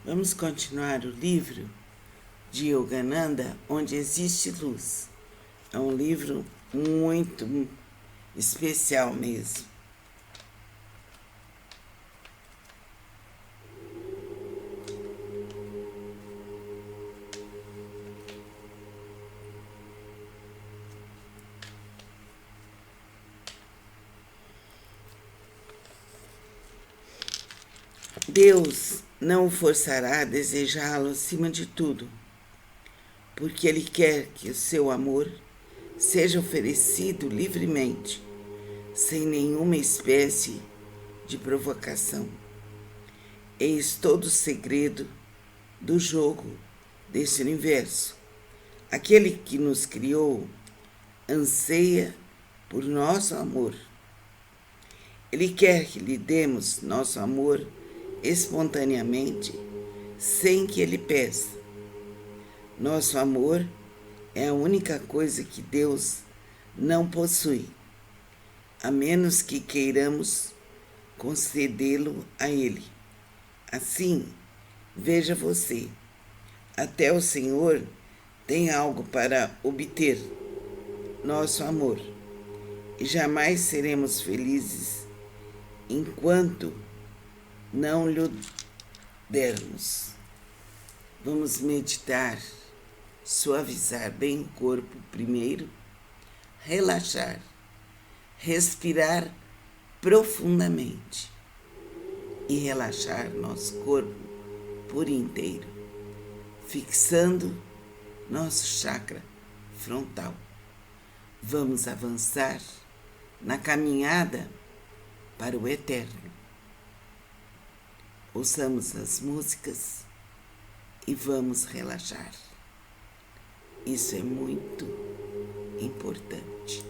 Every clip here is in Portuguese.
Vamos continuar o livro de Yogananda, Onde Existe Luz. É um livro muito especial mesmo. Deus não o forçará a desejá-lo acima de tudo, porque Ele quer que o seu amor seja oferecido livremente, sem nenhuma espécie de provocação. Eis todo o segredo do jogo deste universo. Aquele que nos criou anseia por nosso amor. Ele quer que lhe demos nosso amor espontaneamente, sem que ele peça. Nosso amor é a única coisa que Deus não possui, a menos que queiramos concedê-lo a Ele. Assim, veja você, até o Senhor tem algo para obter, nosso amor, e jamais seremos felizes enquanto não lhe dermos. Vamos meditar, suavizar bem o corpo primeiro, relaxar, respirar profundamente e relaxar nosso corpo por inteiro, fixando nosso chakra frontal. Vamos avançar na caminhada para o eterno. Ouçamos as músicas e vamos relaxar. Isso é muito importante.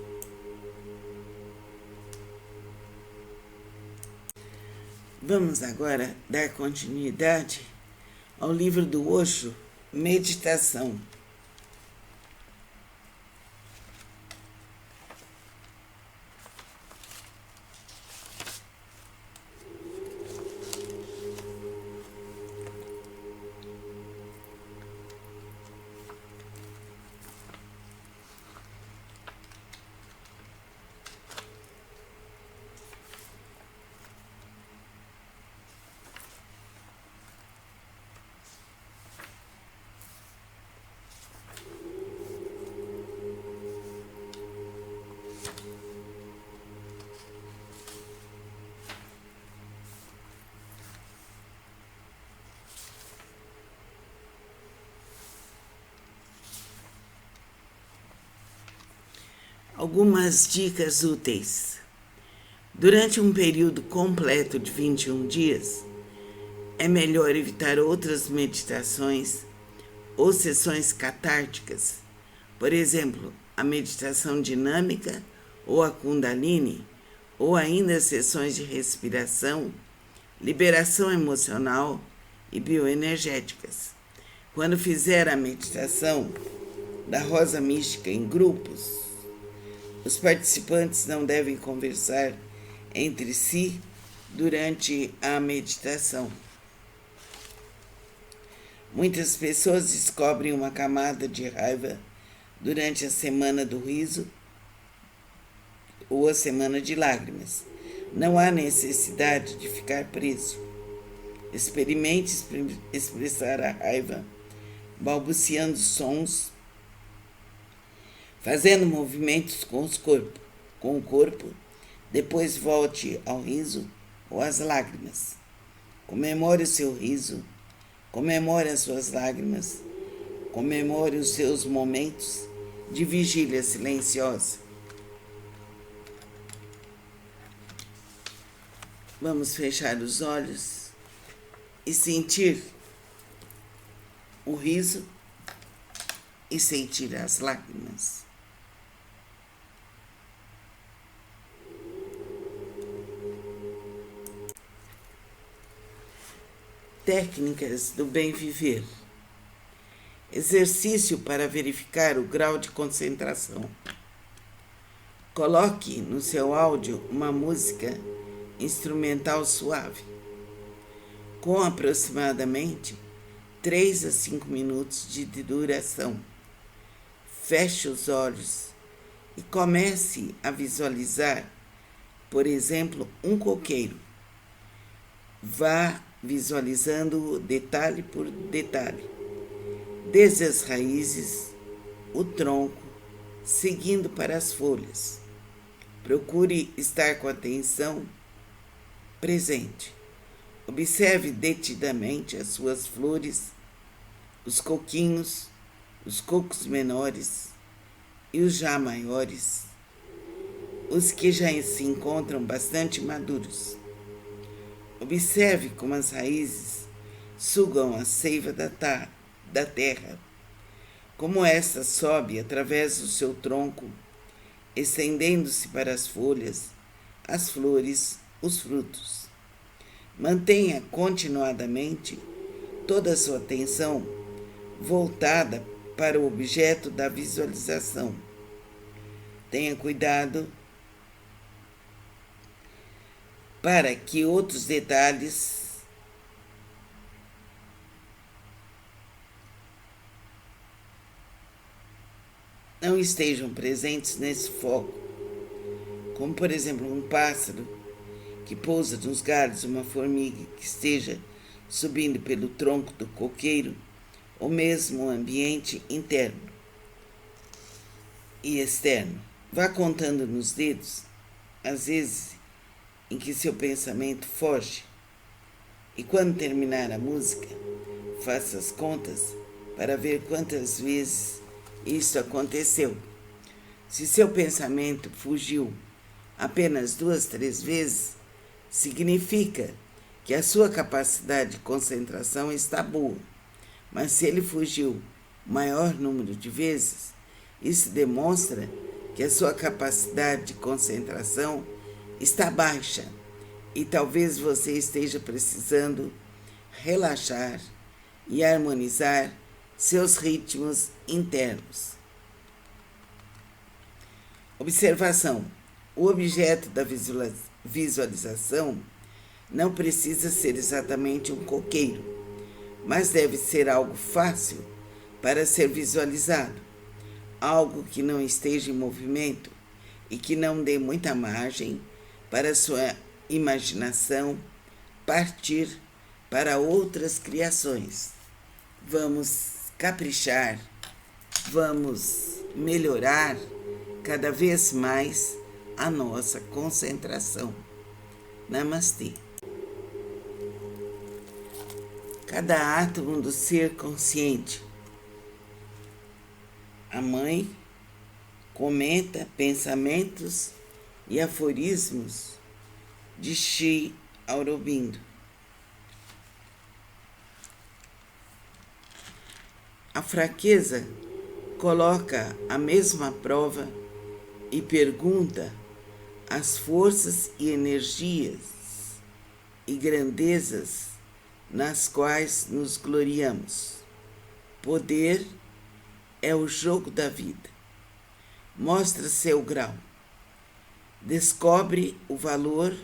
Vamos agora dar continuidade ao livro do Osho, Meditação. Algumas dicas úteis. Durante um período completo de 21 dias, é melhor evitar outras meditações ou sessões catárticas, por exemplo, a meditação dinâmica ou a Kundalini, ou ainda sessões de respiração, liberação emocional e bioenergéticas. Quando fizer a meditação da rosa mística em grupos, os participantes não devem conversar entre si durante a meditação. Muitas pessoas descobrem uma camada de raiva durante a semana do riso ou a semana de lágrimas. Não há necessidade de ficar preso. Experimente expressar a raiva balbuciando sons, fazendo movimentos com o corpo, depois volte ao riso ou às lágrimas. Comemore o seu riso, comemore as suas lágrimas, comemore os seus momentos de vigília silenciosa. Vamos fechar os olhos e sentir o riso e sentir as lágrimas. Técnicas do bem viver. Exercício para verificar o grau de concentração. Coloque no seu áudio uma música instrumental suave, com aproximadamente 3 a 5 minutos de duração. Feche os olhos e comece a visualizar, por exemplo, um coqueiro. Vá visualizando detalhe por detalhe, desde as raízes, o tronco, seguindo para as folhas. Procure estar com a atenção presente. Observe detidamente as suas flores, os coquinhos, os cocos menores e os já maiores, os que já se encontram bastante maduros. Observe como as raízes sugam a seiva da terra, como esta sobe através do seu tronco, estendendo-se para as folhas, as flores, os frutos. Mantenha continuadamente toda a sua atenção voltada para o objeto da visualização. Tenha cuidado para que outros detalhes não estejam presentes nesse foco, como, por exemplo, um pássaro que pousa nos galhos, uma formiga que esteja subindo pelo tronco do coqueiro, ou mesmo o ambiente interno e externo. Vá contando nos dedos, às vezes, em que seu pensamento foge. E quando terminar a música, faça as contas para ver quantas vezes isso aconteceu. Se seu pensamento fugiu apenas 2, 3 vezes, significa que a sua capacidade de concentração está boa. Mas se ele fugiu o maior número de vezes, isso demonstra que a sua capacidade de concentração está baixa e talvez você esteja precisando relaxar e harmonizar seus ritmos internos. Observação: o objeto da visualização não precisa ser exatamente um coqueiro, mas deve ser algo fácil para ser visualizado, algo que não esteja em movimento e que não dê muita margem para a sua imaginação partir para outras criações. Vamos caprichar, vamos melhorar cada vez mais a nossa concentração. Namastê. Cada átomo do ser consciente. A mãe comenta pensamentos e aforismos de Sri Aurobindo. A fraqueza coloca a mesma prova e pergunta as forças e energias e grandezas nas quais nos gloriamos. Poder é o jogo da vida. Mostra seu grau. Descobre o valor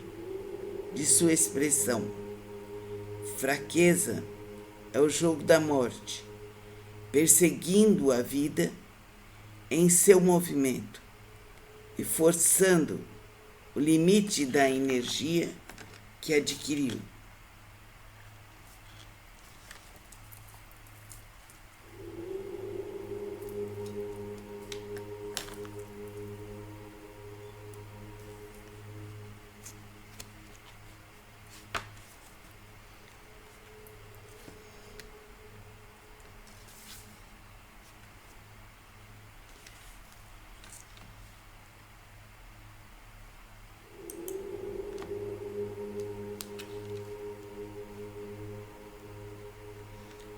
de sua expressão. Fraqueza é o jogo da morte, perseguindo a vida em seu movimento e forçando o limite da energia que adquiriu.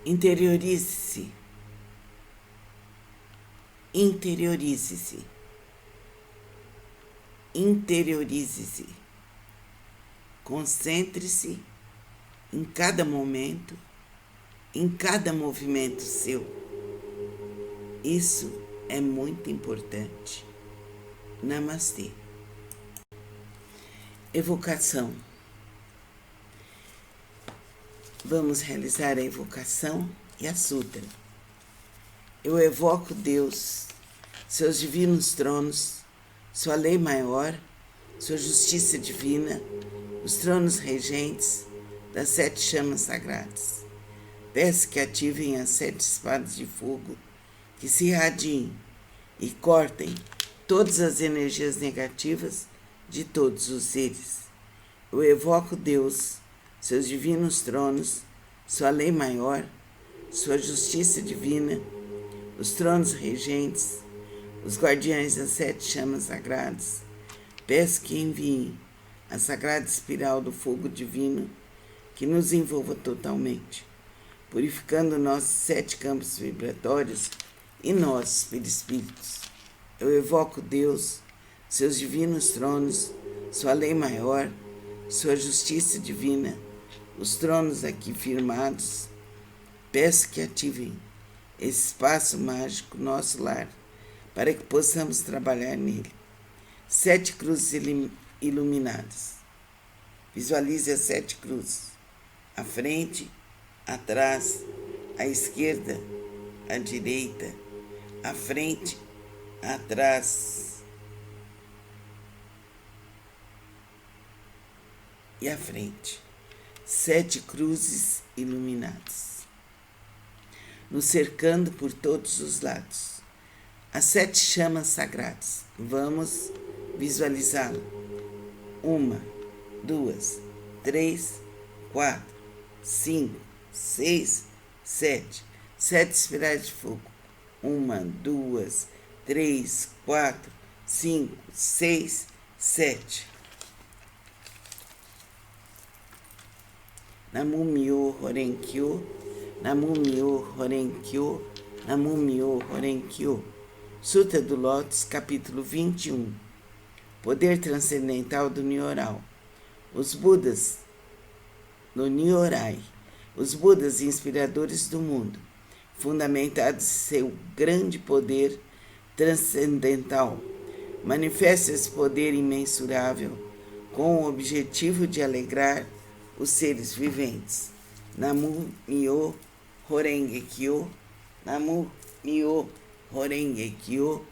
Interiorize-se. Interiorize-se. Interiorize-se. Concentre-se em cada momento, em cada movimento seu. Isso é muito importante. Namastê. Evocação. Vamos realizar a evocação e a Sutra. Eu evoco Deus, seus divinos tronos, sua lei maior, sua justiça divina, os tronos regentes das 7 chamas sagradas. Peço que ativem as 7 espadas de fogo, que se irradiem e cortem todas as energias negativas de todos os seres. Eu evoco Deus, seus divinos tronos, sua lei maior, sua justiça divina, os tronos regentes, os guardiães das 7 chamas sagradas. Peço que enviem a sagrada espiral do fogo divino que nos envolva totalmente, purificando nossos 7 campos vibratórios e nossos perispíritos. Eu evoco Deus, seus divinos tronos, sua lei maior, sua justiça divina, os tronos aqui firmados. Peço que ativem esse espaço mágico, nosso lar, para que possamos trabalhar nele. 7 cruzes iluminadas. Visualize as 7 cruzes. À frente, atrás, à esquerda, à direita, à frente, atrás e à frente. 7 cruzes iluminadas, nos cercando por todos os lados. As 7 chamas sagradas. Vamos visualizá-la. 1, 2, 3, 4, 5, 6, 7. 7 espirais de fogo. 1, 2, 3, 4, 5, 6, 7. Namu Myo Horen Kyo, Namu Myo Horen Kyo, Namu Myo Horen Kyo. Sutra do Lótus, capítulo 21. Poder transcendental do Nyoral. Os Budas no Nyorai, os Budas inspiradores do mundo, fundamentados em seu grande poder transcendental, manifesta esse poder imensurável com o objetivo de alegrar os seres viventes. Namu Myo Horenge Kyo, Namu Myo Horenge Kyo,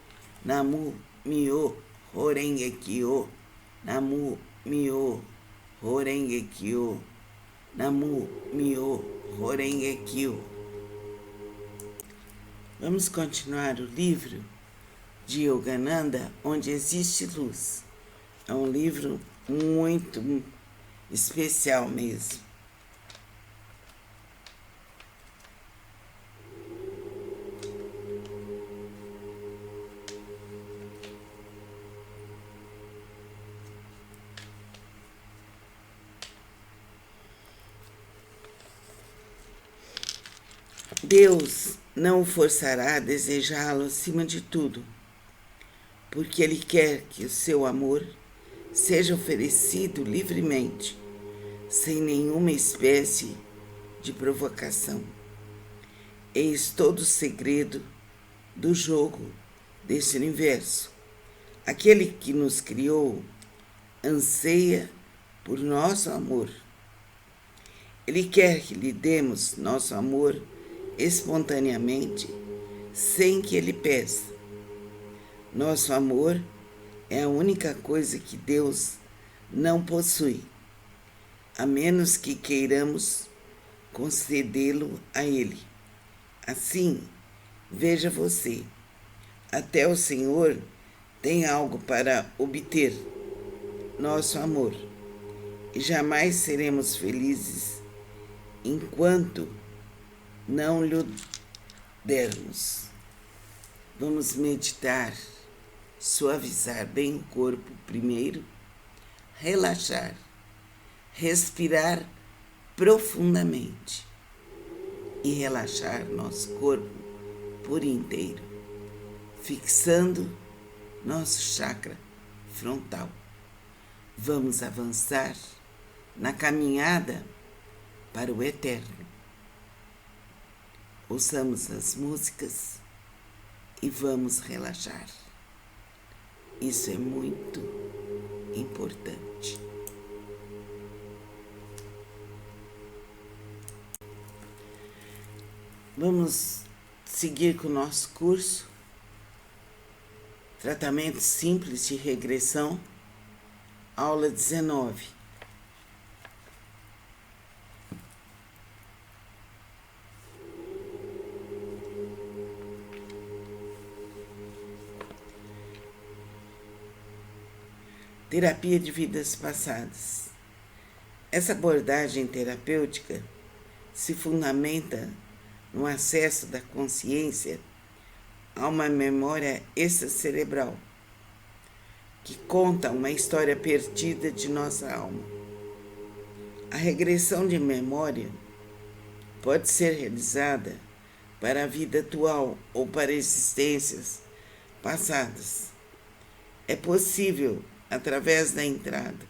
Namu Myo Horenge Kyo, Namu Myo Horenge Kyo, Namu Myo Horenge Kyo. Vamos continuar o livro de Yogananda, Onde Existe Luz. É um livro muito especial mesmo. Deus não o forçará a desejá-lo acima de tudo, porque Ele quer que o seu amor seja oferecido livremente, sem nenhuma espécie de provocação. Eis todo o segredo do jogo deste universo. Aquele que nos criou anseia por nosso amor. Ele quer que lhe demos nosso amor espontaneamente, sem que ele peça. Nosso amor é a única coisa que Deus não possui, a menos que queiramos concedê-lo a Ele. Assim, veja você, até o Senhor tem algo para obter, nosso amor, e jamais seremos felizes enquanto não lhe dermos. Vamos meditar, suavizar bem o corpo primeiro, relaxar, respirar profundamente e relaxar nosso corpo por inteiro, fixando nosso chakra frontal. Vamos avançar na caminhada para o eterno. Ouçamos as músicas e vamos relaxar. Isso é muito importante. Vamos seguir com o nosso curso, Tratamento Simples de Regressão, aula 19. Terapia de vidas passadas. Essa abordagem terapêutica se fundamenta no acesso da consciência a uma memória extracerebral, que conta uma história perdida de nossa alma. A regressão de memória pode ser realizada para a vida atual ou para existências passadas. É possível, através da entrada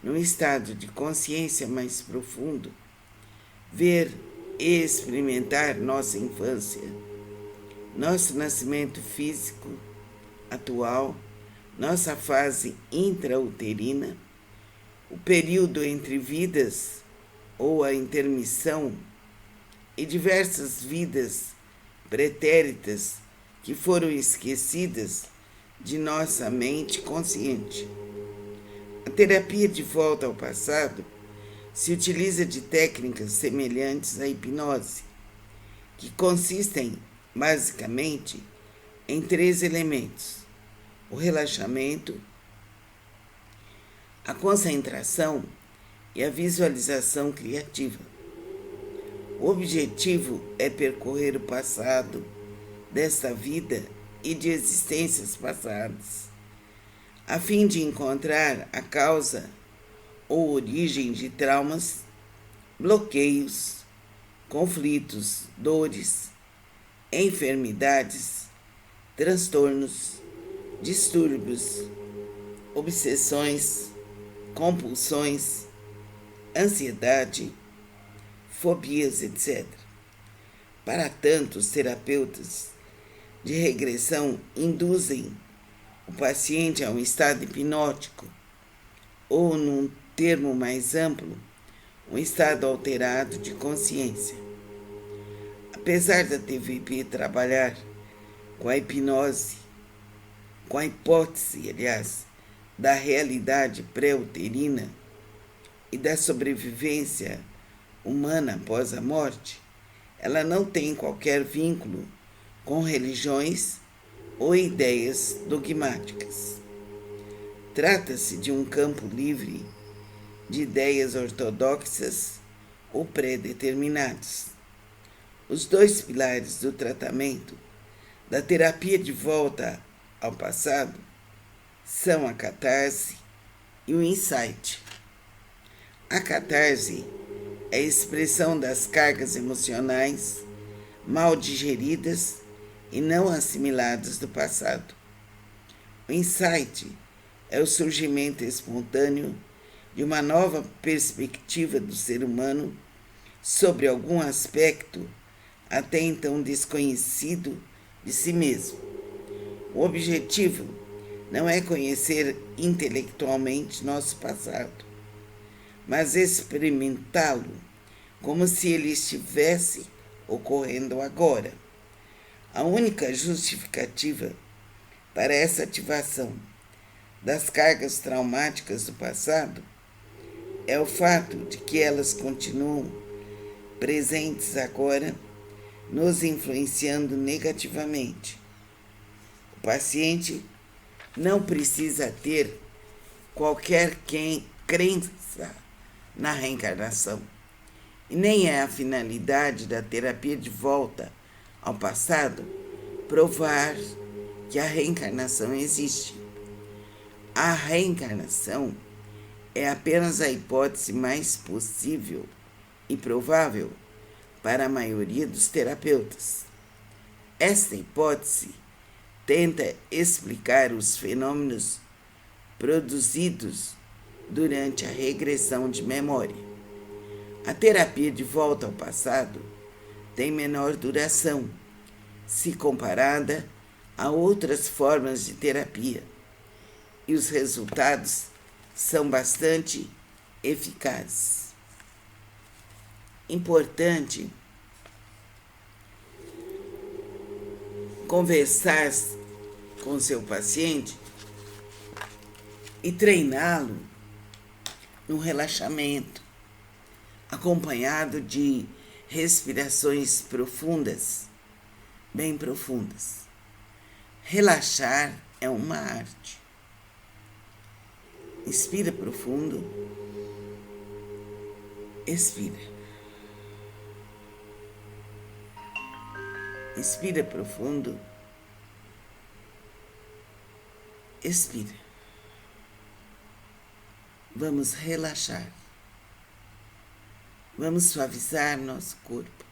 num estado de consciência mais profundo, ver e experimentar nossa infância, nosso nascimento físico atual, nossa fase intrauterina, o período entre vidas ou a intermissão e diversas vidas pretéritas que foram esquecidas de nossa mente consciente. A terapia de volta ao passado se utiliza de técnicas semelhantes à hipnose, que consistem, basicamente, em 3 elementos: o relaxamento, a concentração e a visualização criativa. O objetivo é percorrer o passado desta vida e de existências passadas, a fim de encontrar a causa ou origem de traumas, bloqueios, conflitos, dores, enfermidades, transtornos, distúrbios, obsessões, compulsões, ansiedade, fobias, etc. Para tanto, os terapeutas de regressão induzem o paciente a um estado hipnótico, ou, num termo mais amplo, um estado alterado de consciência. Apesar da TVP trabalhar com a hipnose, com a hipótese, da realidade pré-uterina e da sobrevivência humana após a morte, ela não tem qualquer vínculo com religiões ou ideias dogmáticas. Trata-se de um campo livre de ideias ortodoxas ou pré-determinadas. Os 2 pilares do tratamento da terapia de volta ao passado são a catarse e o insight. A catarse é a expressão das cargas emocionais mal digeridas e não assimiladas do passado. O insight é o surgimento espontâneo de uma nova perspectiva do ser humano sobre algum aspecto até então desconhecido de si mesmo. O objetivo não é conhecer intelectualmente nosso passado, mas experimentá-lo como se ele estivesse ocorrendo agora. A única justificativa para essa ativação das cargas traumáticas do passado é o fato de que elas continuam presentes agora, nos influenciando negativamente. O paciente não precisa ter qualquer crença na reencarnação, e nem é a finalidade da terapia de volta ao passado provar que a reencarnação existe. A reencarnação é apenas a hipótese mais possível e provável para a maioria dos terapeutas. Esta hipótese tenta explicar os fenômenos produzidos durante a regressão de memória. A terapia de volta ao passado tem menor duração, se comparada a outras formas de terapia, e os resultados são bastante eficazes. Importante conversar com seu paciente e treiná-lo no relaxamento, acompanhado de respirações profundas, bem profundas. Relaxar é uma arte. Inspira profundo, expira. Inspira profundo, expira. Vamos relaxar. Vamos suavizar nosso corpo,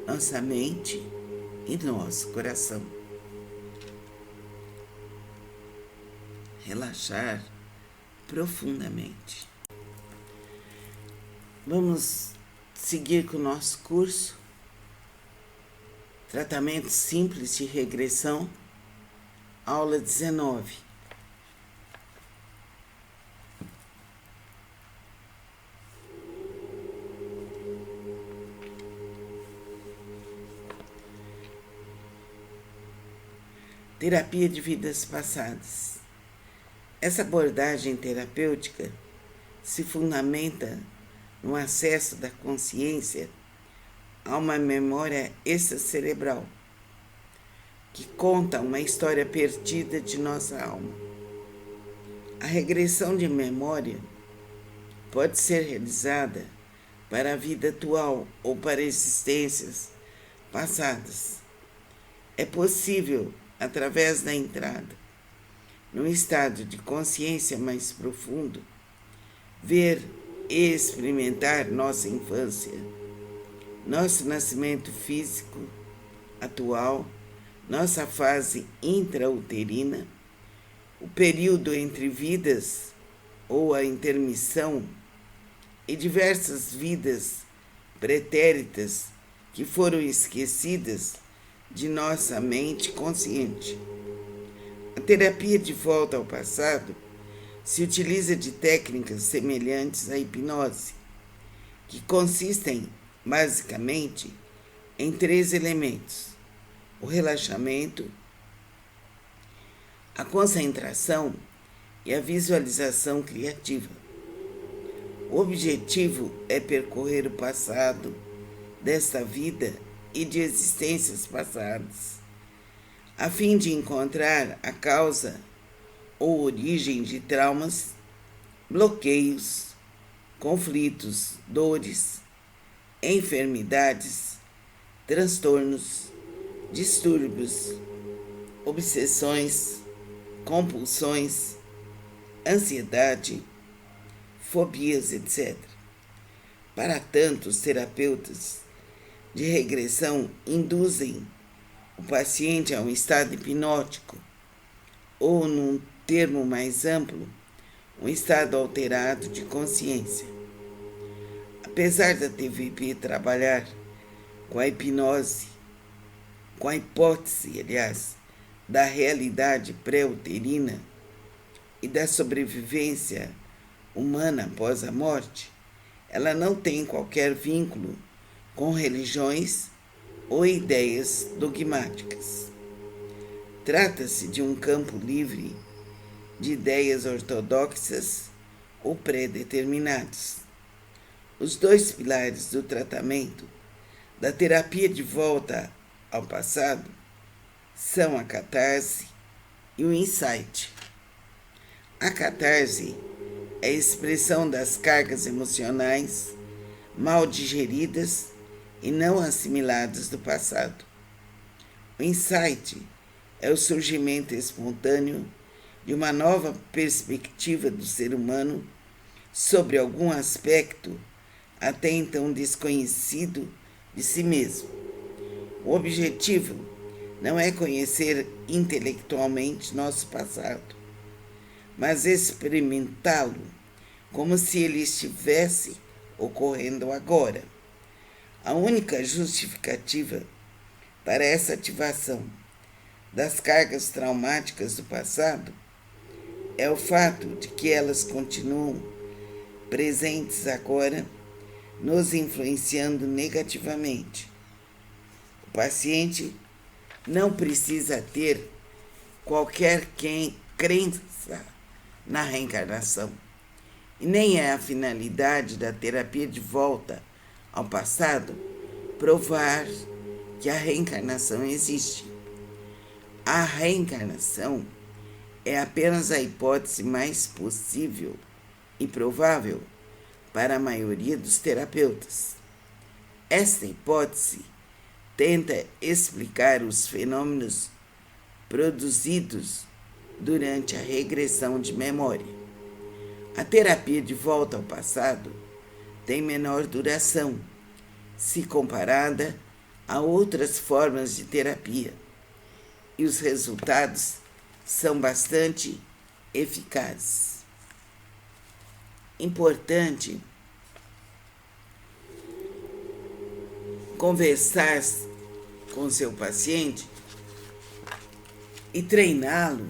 nossa mente e nosso coração. Relaxar profundamente. Vamos seguir com o nosso curso. Tratamento simples de regressão, aula 19. Terapia de vidas passadas. Essa abordagem terapêutica se fundamenta no acesso da consciência a uma memória extracerebral, que conta uma história perdida de nossa alma. A regressão de memória pode ser realizada para a vida atual ou para existências passadas. É possível, através da entrada num estado de consciência mais profundo, ver e experimentar nossa infância, nosso nascimento físico atual, nossa fase intrauterina, o período entre vidas ou a intermissão e diversas vidas pretéritas que foram esquecidas de nossa mente consciente. A terapia de volta ao passado se utiliza de técnicas semelhantes à hipnose, que consistem, basicamente, em 3 elementos: o relaxamento, a concentração e a visualização criativa. O objetivo é percorrer o passado desta vida e de existências passadas, a fim de encontrar a causa ou origem de traumas, bloqueios, conflitos, dores, enfermidades, transtornos, distúrbios, obsessões, compulsões, ansiedade, fobias, etc. Para tanto, os terapeutas de regressão induzem o paciente a um estado hipnótico, ou, num termo mais amplo, um estado alterado de consciência. Apesar da TVP trabalhar com a hipnose, com a hipótese, aliás, da realidade pré-uterina e da sobrevivência humana após a morte, ela não tem qualquer vínculo com religiões ou ideias dogmáticas. Trata-se de um campo livre de ideias ortodoxas ou pré-determinadas. Os 2 pilares do tratamento da terapia de volta ao passado são a catarse e o insight. A catarse é a expressão das cargas emocionais mal digeridas e não assimiladas do passado. O insight é o surgimento espontâneo de uma nova perspectiva do ser humano sobre algum aspecto até então desconhecido de si mesmo. O objetivo não é conhecer intelectualmente nosso passado, mas experimentá-lo como se ele estivesse ocorrendo agora. A única justificativa para essa ativação das cargas traumáticas do passado é o fato de que elas continuam presentes agora, nos influenciando negativamente. O paciente não precisa ter qualquer crença na reencarnação. E nem é a finalidade da terapia de volta ao passado provar que a reencarnação existe. A reencarnação é apenas a hipótese mais possível e provável para a maioria dos terapeutas. Esta hipótese tenta explicar os fenômenos produzidos durante a regressão de memória. A terapia de volta ao passado tem menor duração, se comparada a outras formas de terapia, e os resultados são bastante eficazes. Importante conversar com seu paciente e treiná-lo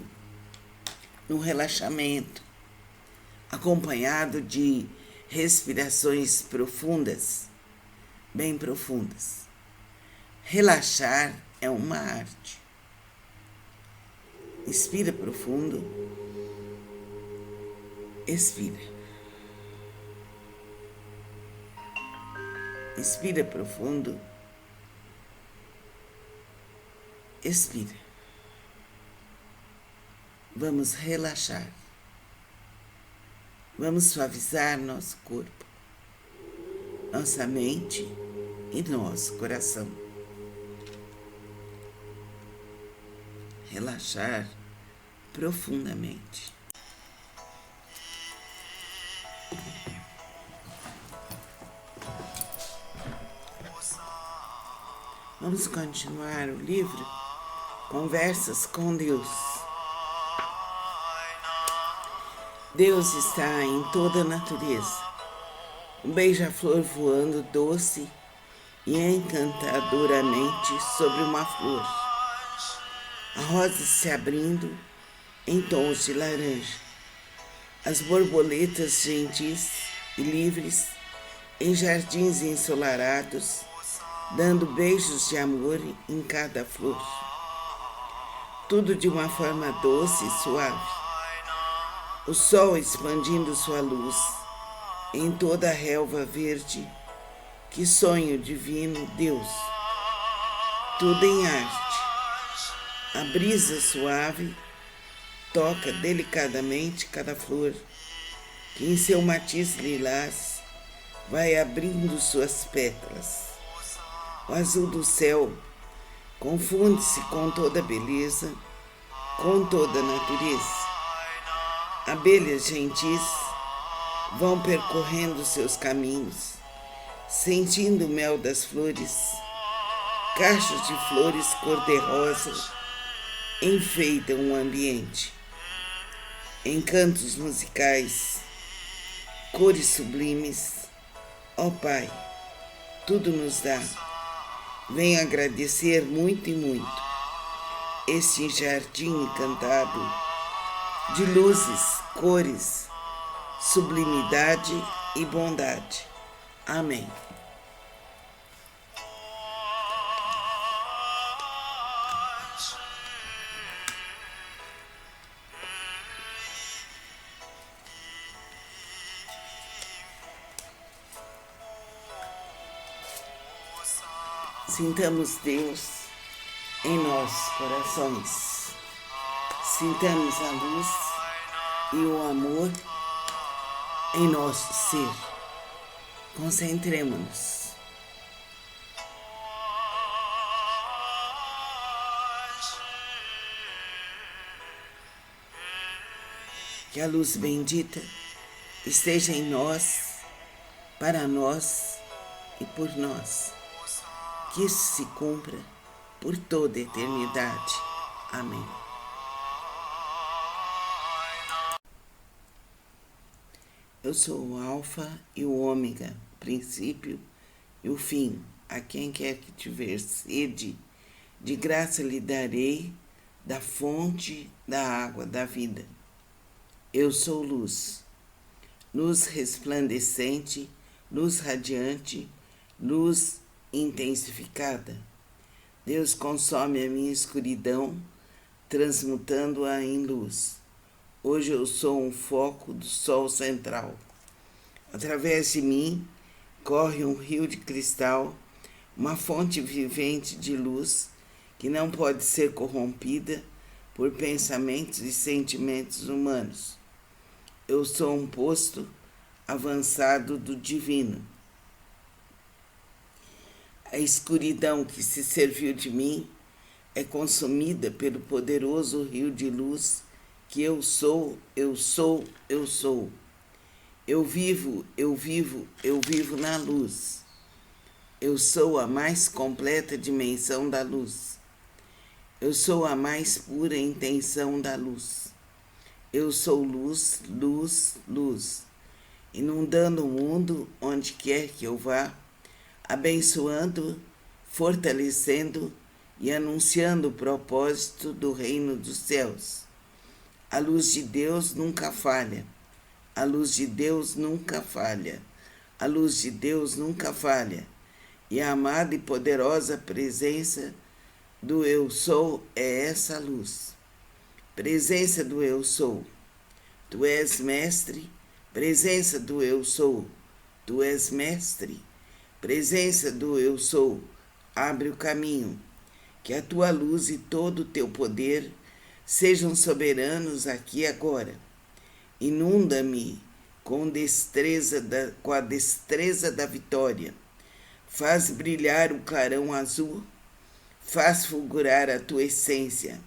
no relaxamento, acompanhado de respirações profundas, bem profundas. Relaxar é uma arte. Inspira profundo, expira. Inspira profundo, expira. Vamos relaxar. Vamos suavizar nosso corpo, nossa mente e nosso coração. Relaxar profundamente. Vamos continuar o livro Conversas com Deus. Deus está em toda a natureza. Um beija-flor voando doce e encantadoramente sobre uma flor. A rosa se abrindo em tons de laranja. As borboletas gentis e livres em jardins ensolarados, dando beijos de amor em cada flor. Tudo de uma forma doce e suave. O sol expandindo sua luz em toda a relva verde. Que sonho divino, Deus! Tudo em arte. A brisa suave toca delicadamente cada flor, que em seu matiz lilás vai abrindo suas pétalas. O azul do céu confunde-se com toda a beleza, com toda a natureza. Abelhas gentis vão percorrendo seus caminhos, sentindo o mel das flores. Cachos de flores cor-de-rosa enfeitam o ambiente. Encantos musicais, cores sublimes. Ó Pai, tudo nos dá. Venho agradecer muito e muito este jardim encantado de luzes, cores, sublimidade e bondade. Amém. Sintamos Deus em nossos corações. Sintamos a luz e o amor em nosso ser. Concentremos-nos. Que a luz bendita esteja em nós, para nós e por nós. Que isso se cumpra por toda a eternidade. Amém. Eu sou o Alfa e o Ômega, o princípio e o fim. A quem quer que tiver sede, de graça lhe darei da fonte da água da vida. Eu sou luz, luz resplandecente, luz radiante, luz intensificada. Deus consome a minha escuridão, transmutando-a em luz. Hoje eu sou um foco do sol central. Através de mim corre um rio de cristal, uma fonte vivente de luz que não pode ser corrompida por pensamentos e sentimentos humanos. Eu sou um posto avançado do divino. A escuridão que se serviu de mim é consumida pelo poderoso rio de luz que eu sou, eu sou, eu sou. Eu vivo, eu vivo, eu vivo na luz. Eu sou a mais completa dimensão da luz. Eu sou a mais pura intenção da luz. Eu sou luz, luz, luz, inundando o mundo onde quer que eu vá, abençoando, fortalecendo e anunciando o propósito do reino dos céus. A luz de Deus nunca falha. A luz de Deus nunca falha. A luz de Deus nunca falha. E a amada e poderosa presença do Eu Sou é essa luz. Presença do Eu Sou. Tu és mestre. Presença do Eu Sou. Tu és mestre. Presença do Eu Sou, abre o caminho, que a tua luz e todo o teu poder sejam soberanos aqui e agora. Inunda-me com a destreza da vitória. Faz brilhar o clarão azul, faz fulgurar a tua essência.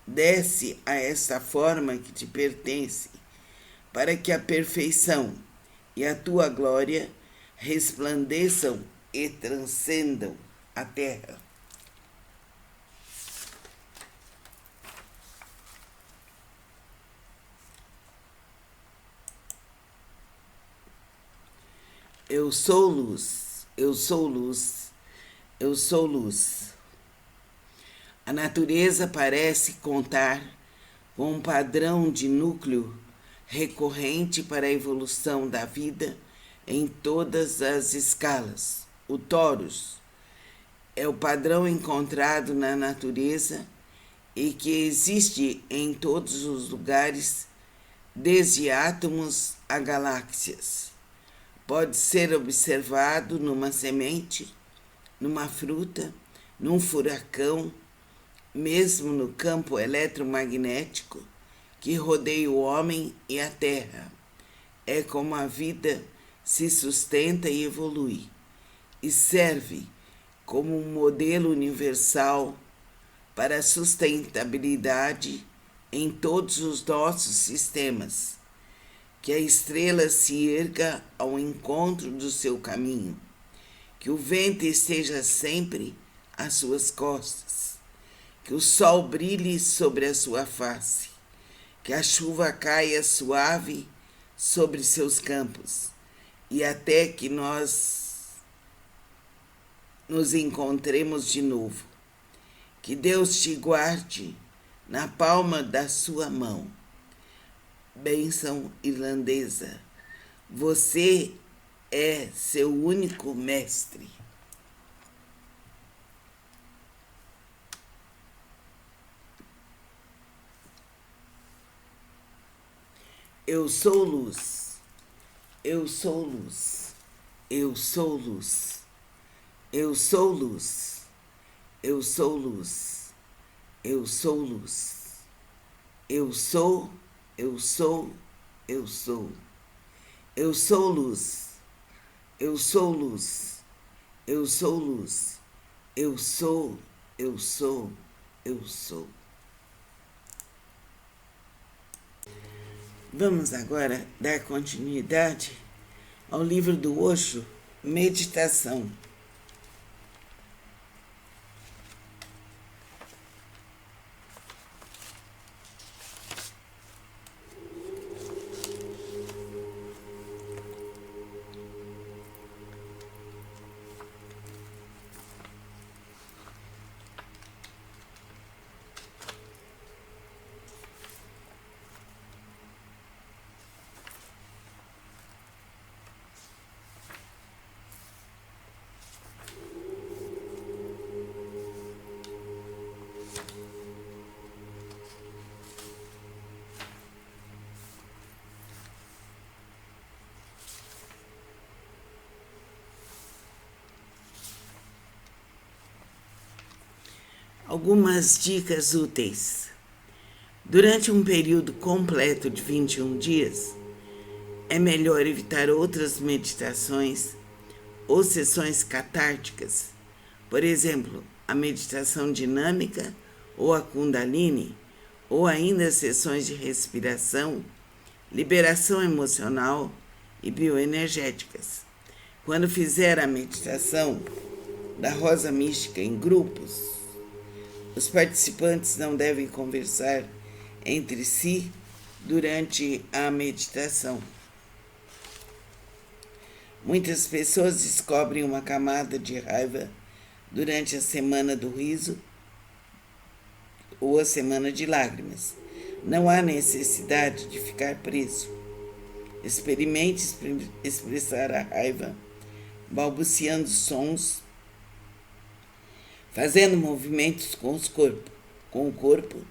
Desce a essa forma que te pertence, para que a perfeição e a tua glória resplandeçam e transcendam a terra. Eu sou luz, eu sou luz, eu sou luz. A natureza parece contar com um padrão de núcleo recorrente para a evolução da vida em todas as escalas. O torus é o padrão encontrado na natureza e que existe em todos os lugares, desde átomos a galáxias. Pode ser observado numa semente, numa fruta, num furacão, mesmo no campo eletromagnético que rodeia o homem e a terra. É como a vida se sustenta e evolui, e serve como um modelo universal para a sustentabilidade em todos os nossos sistemas. Que a estrela se erga ao encontro do seu caminho, que o vento esteja sempre às suas costas, que o sol brilhe sobre a sua face, que a chuva caia suave sobre seus campos, e até que nós nos encontremos de novo. Que Deus te guarde na palma da sua mão. Bênção irlandesa. Você é seu único mestre. Eu sou luz. Eu sou luz. Eu sou luz. Eu sou luz. Eu sou luz. Eu sou luz. Eu sou, eu sou, eu sou. Eu sou luz. Eu sou luz. Eu sou luz. Eu sou, eu sou, eu sou. Vamos agora dar continuidade ao livro do Osho, Meditação. Algumas dicas úteis. Durante um período completo de 21 dias, é melhor evitar outras meditações ou sessões catárticas, por exemplo, a meditação dinâmica ou a Kundalini, ou ainda sessões de respiração, liberação emocional e bioenergéticas. Quando fizer a meditação da rosa mística em grupos, os participantes não devem conversar entre si durante a meditação. Muitas pessoas descobrem uma camada de raiva durante a semana do riso ou a semana de lágrimas. Não há necessidade de ficar preso. Experimente expressar a raiva, balbuciando sons, fazendo movimentos com o corpo,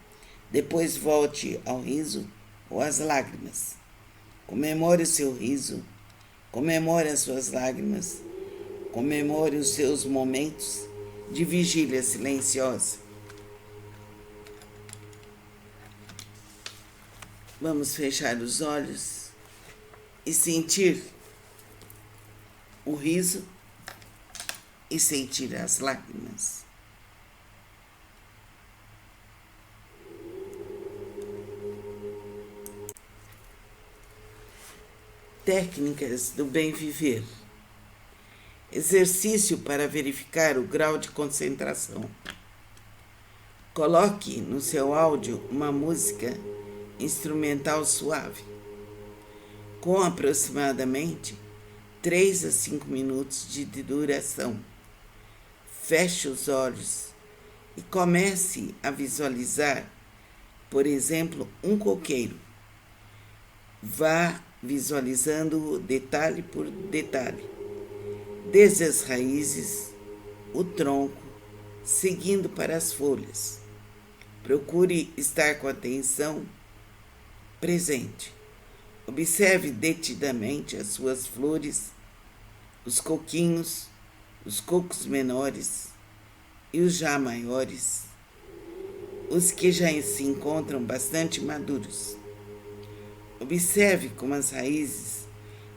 depois volte ao riso ou às lágrimas. Comemore o seu riso, comemore as suas lágrimas, comemore os seus momentos de vigília silenciosa. Vamos fechar os olhos e sentir o riso e sentir as lágrimas. Técnicas do bem viver. Exercício para verificar o grau de concentração. Coloque no seu áudio uma música instrumental suave, com aproximadamente 3 a 5 minutos de duração. Feche os olhos e comece a visualizar, por exemplo, um coqueiro. Vá visualizando detalhe por detalhe, desde as raízes, o tronco, seguindo para as folhas. Procure estar com atenção presente. Observe detidamente as suas flores, os coquinhos, os cocos menores e os já maiores, os que já se encontram bastante maduros. Observe como as raízes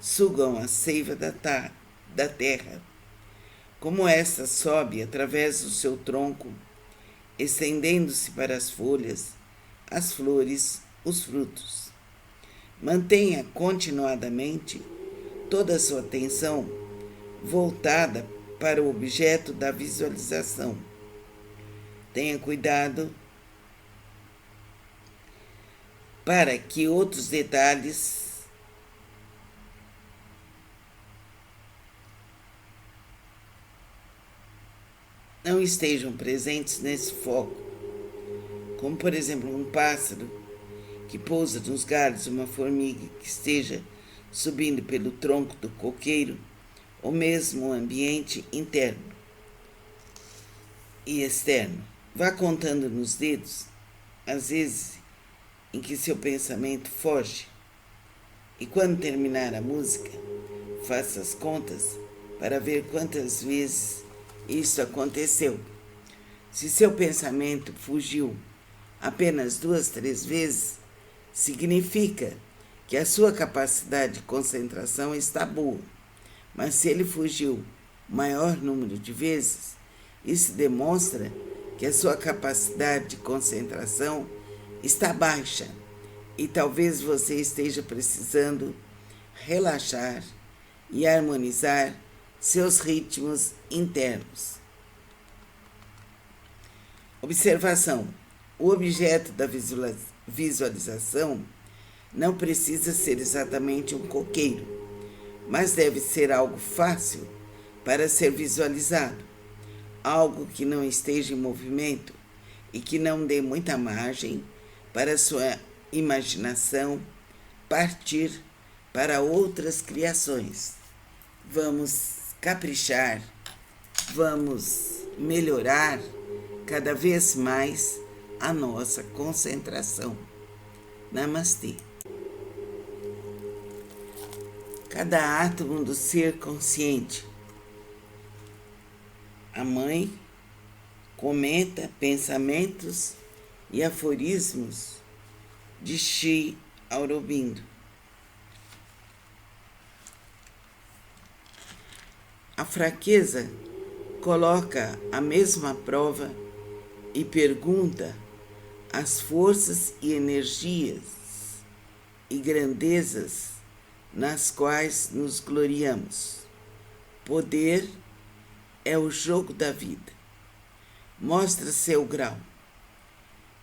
sugam a seiva da terra, como esta sobe através do seu tronco, estendendo-se para as folhas, as flores, os frutos. Mantenha continuadamente toda a sua atenção voltada para o objeto da visualização. Tenha cuidado para que outros detalhes não estejam presentes nesse foco, como, por exemplo, um pássaro que pousa nos galhos, uma formiga que esteja subindo pelo tronco do coqueiro, ou mesmo o ambiente interno e externo. Vá contando nos dedos, às vezes, em que seu pensamento foge, e quando terminar a música, faça as contas para ver quantas vezes isso aconteceu. Se seu pensamento fugiu apenas 2, 3 vezes, significa que a sua capacidade de concentração está boa. Mas se ele fugiu maior número de vezes, isso demonstra que a sua capacidade de concentração está baixa e talvez você esteja precisando relaxar e harmonizar seus ritmos internos. Observação: o objeto da visualização não precisa ser exatamente um coqueiro, mas deve ser algo fácil para ser visualizado, algo que não esteja em movimento e que não dê muita margem para sua imaginação partir para outras criações. Vamos caprichar, vamos melhorar cada vez mais a nossa concentração. Namastê. Cada átomo do ser consciente, a mãe comenta pensamentos e aforismos de Sri Aurobindo. A fraqueza coloca a mesma prova e pergunta as forças e energias e grandezas nas quais nos gloriamos. Poder é o jogo da vida. Mostra seu grau.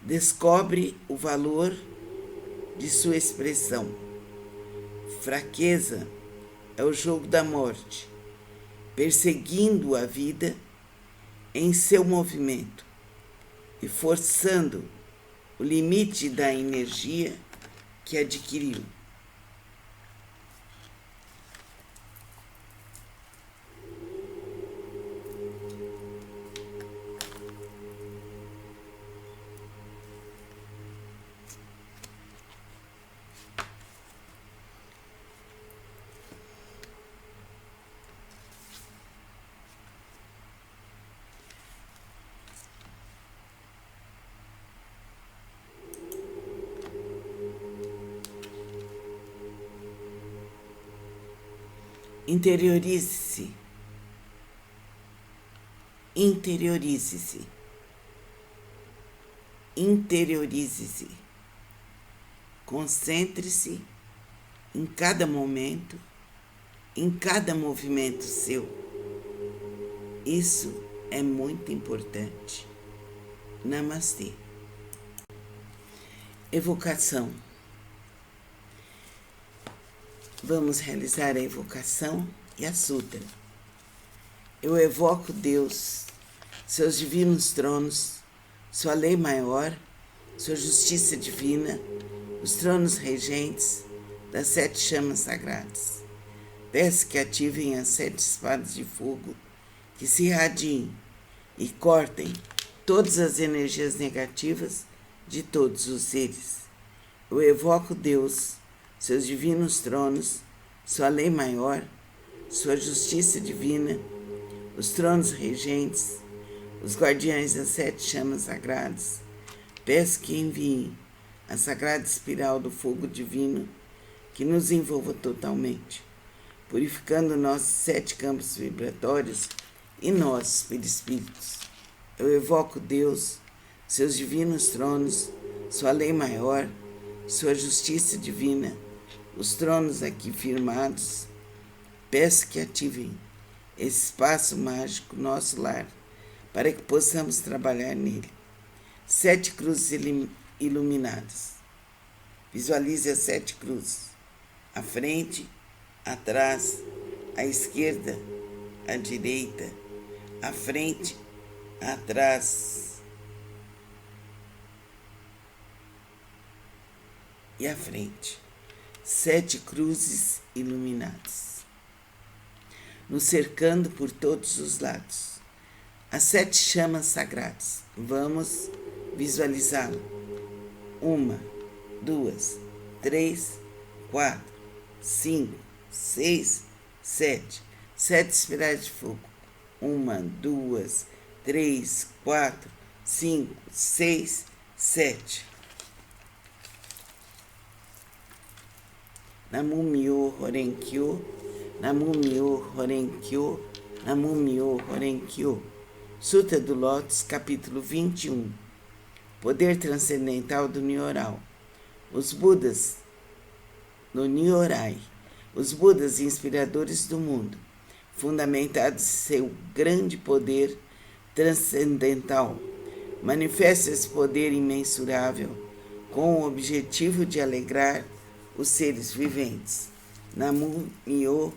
Descobre o valor de sua expressão. Fraqueza é o jogo da morte, perseguindo a vida em seu movimento e forçando o limite da energia que adquiriu. Interiorize-se. Interiorize-se. Interiorize-se. Concentre-se em cada momento, em cada movimento seu. Isso é muito importante. Namastê. Evocação. Vamos realizar a evocação e a sutra. Eu evoco Deus, seus divinos tronos, sua lei maior, sua justiça divina, os tronos regentes das 7 chamas sagradas. Peço que ativem as 7 espadas de fogo, que se irradiem e cortem todas as energias negativas de todos os seres. Eu evoco Deus, seus divinos tronos, sua lei maior, sua justiça divina, os tronos regentes, os guardiães das 7 chamas sagradas. Peço que enviem a sagrada espiral do fogo divino que nos envolva totalmente, purificando nossos 7 campos vibratórios e nossos perispíritos. Eu evoco Deus, seus divinos tronos, sua lei maior, sua justiça divina, os tronos aqui firmados. Peço que ativem esse espaço mágico, nosso lar, para que possamos trabalhar nele. 7 cruzes iluminadas. Visualize as 7 cruzes. À frente, atrás, à esquerda, à direita, à frente, atrás e à frente. 7 cruzes iluminadas, nos cercando por todos os lados. As 7 chamas sagradas. Vamos visualizá-la. 1, 2, 3, 4, 5, 6, 7. 7 espirais de fogo. 1, 2, 3, 4, 5, 6, 7. Namu Myo Horen Kyo, Namu Myo Horen Kyo, Namu Myo Horen Kyo. Sutra do Lótus, capítulo 21. Poder transcendental do Nyoral. Os Budas no Nyorai, os Budas inspiradores do mundo, fundamentados em seu grande poder transcendental, manifesta esse poder imensurável com o objetivo de alegrar os seres viventes. Namu Myo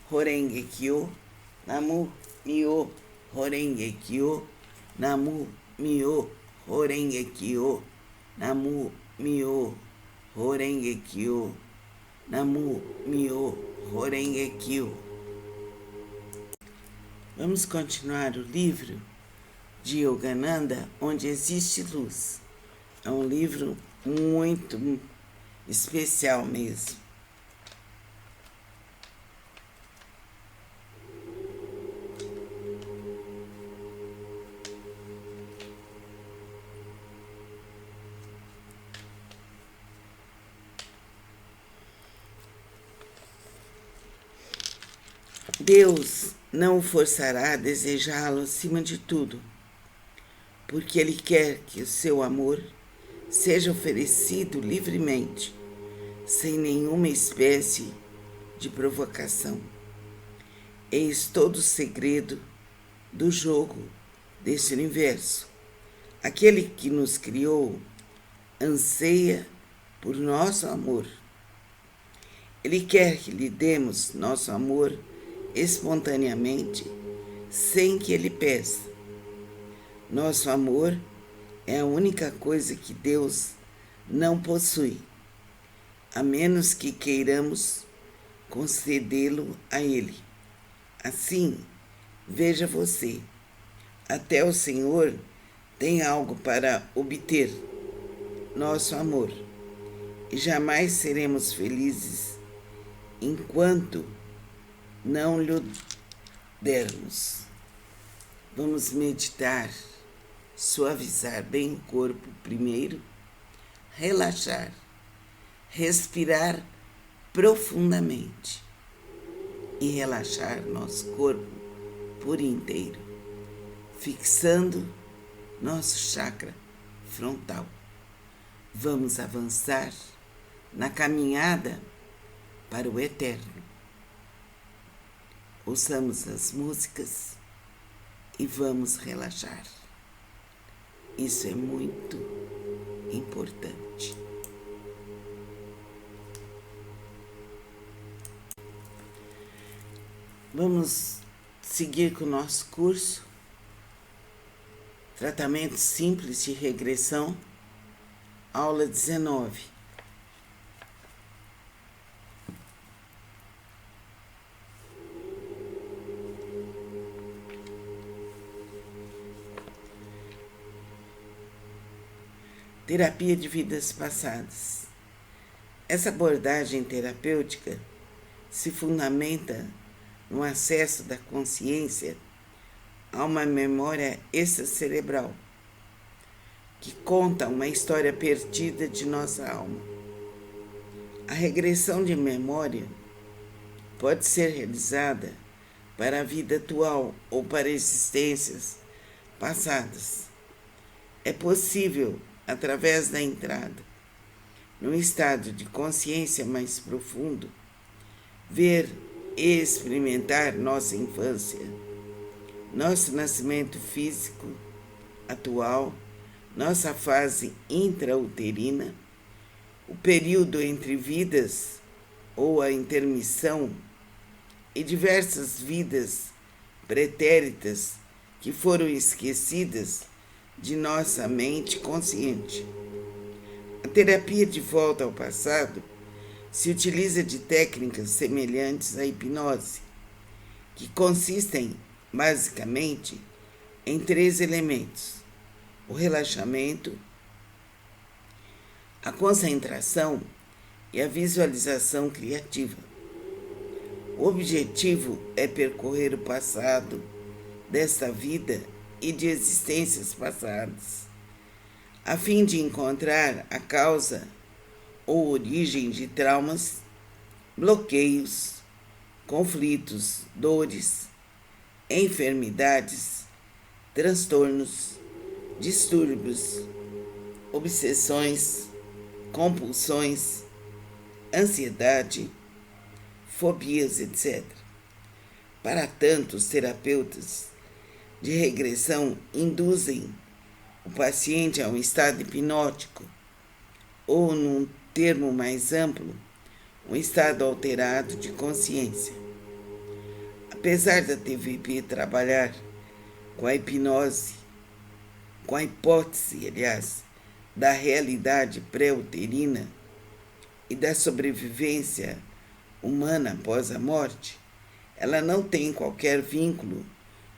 Horenge Kyo, Namu Myo Horenge Kyo, Namu Myo Horenge Kyo, Namu Myo Horenge Kyo, Namu Myo Horenge Kyo. Vamos continuar o livro de Yogananda, Onde Existe Luz. É um livro muito especial mesmo. Deus não o forçará a desejá-lo acima de tudo, porque Ele quer que o seu amor seja oferecido livremente, sem nenhuma espécie de provocação. Eis todo o segredo do jogo desse universo. Aquele que nos criou anseia por nosso amor. Ele quer que lhe demos nosso amor espontaneamente, sem que ele peça. Nosso amor é a única coisa que Deus não possui, a menos que queiramos concedê-lo a Ele. Assim, veja você, até o Senhor tem algo para obter, nosso amor, e jamais seremos felizes enquanto não lhe dermos. Vamos meditar, suavizar bem o corpo primeiro, relaxar, respirar profundamente e relaxar nosso corpo por inteiro, fixando nosso chakra frontal. Vamos avançar na caminhada para o eterno. Ouçamos as músicas e vamos relaxar. Isso é muito importante. Vamos seguir com o nosso curso. Tratamento simples de regressão, aula 19. Terapia de vidas passadas. Essa abordagem terapêutica se fundamenta no acesso da consciência a uma memória extracerebral, que conta uma história perdida de nossa alma. A regressão de memória pode ser realizada para a vida atual ou para existências passadas. É possível, através da entrada num estado de consciência mais profundo, ver e experimentar nossa infância, nosso nascimento físico atual, nossa fase intrauterina, o período entre vidas ou a intermissão e diversas vidas pretéritas que foram esquecidas de nossa mente consciente. A terapia de volta ao passado se utiliza de técnicas semelhantes à hipnose, que consistem, basicamente, em 3 elementos: o relaxamento, a concentração e a visualização criativa. O objetivo é percorrer o passado desta vida e de existências passadas, a fim de encontrar a causa ou origem de traumas, bloqueios, conflitos, dores, enfermidades, transtornos, distúrbios, obsessões, compulsões, ansiedade, fobias, etc. Para tanto, os terapeutas de regressão induzem o paciente a um estado hipnótico, ou, num termo mais amplo, um estado alterado de consciência. Apesar da TVP trabalhar com a hipnose, com a hipótese, aliás, da realidade pré-uterina e da sobrevivência humana após a morte, ela não tem qualquer vínculo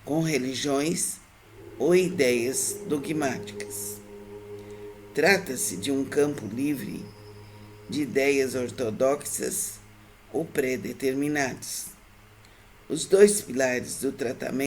com religiões ou ideias dogmáticas. Trata-se de um campo livre de ideias ortodoxas ou pré-determinadas. Os 2 pilares do tratamento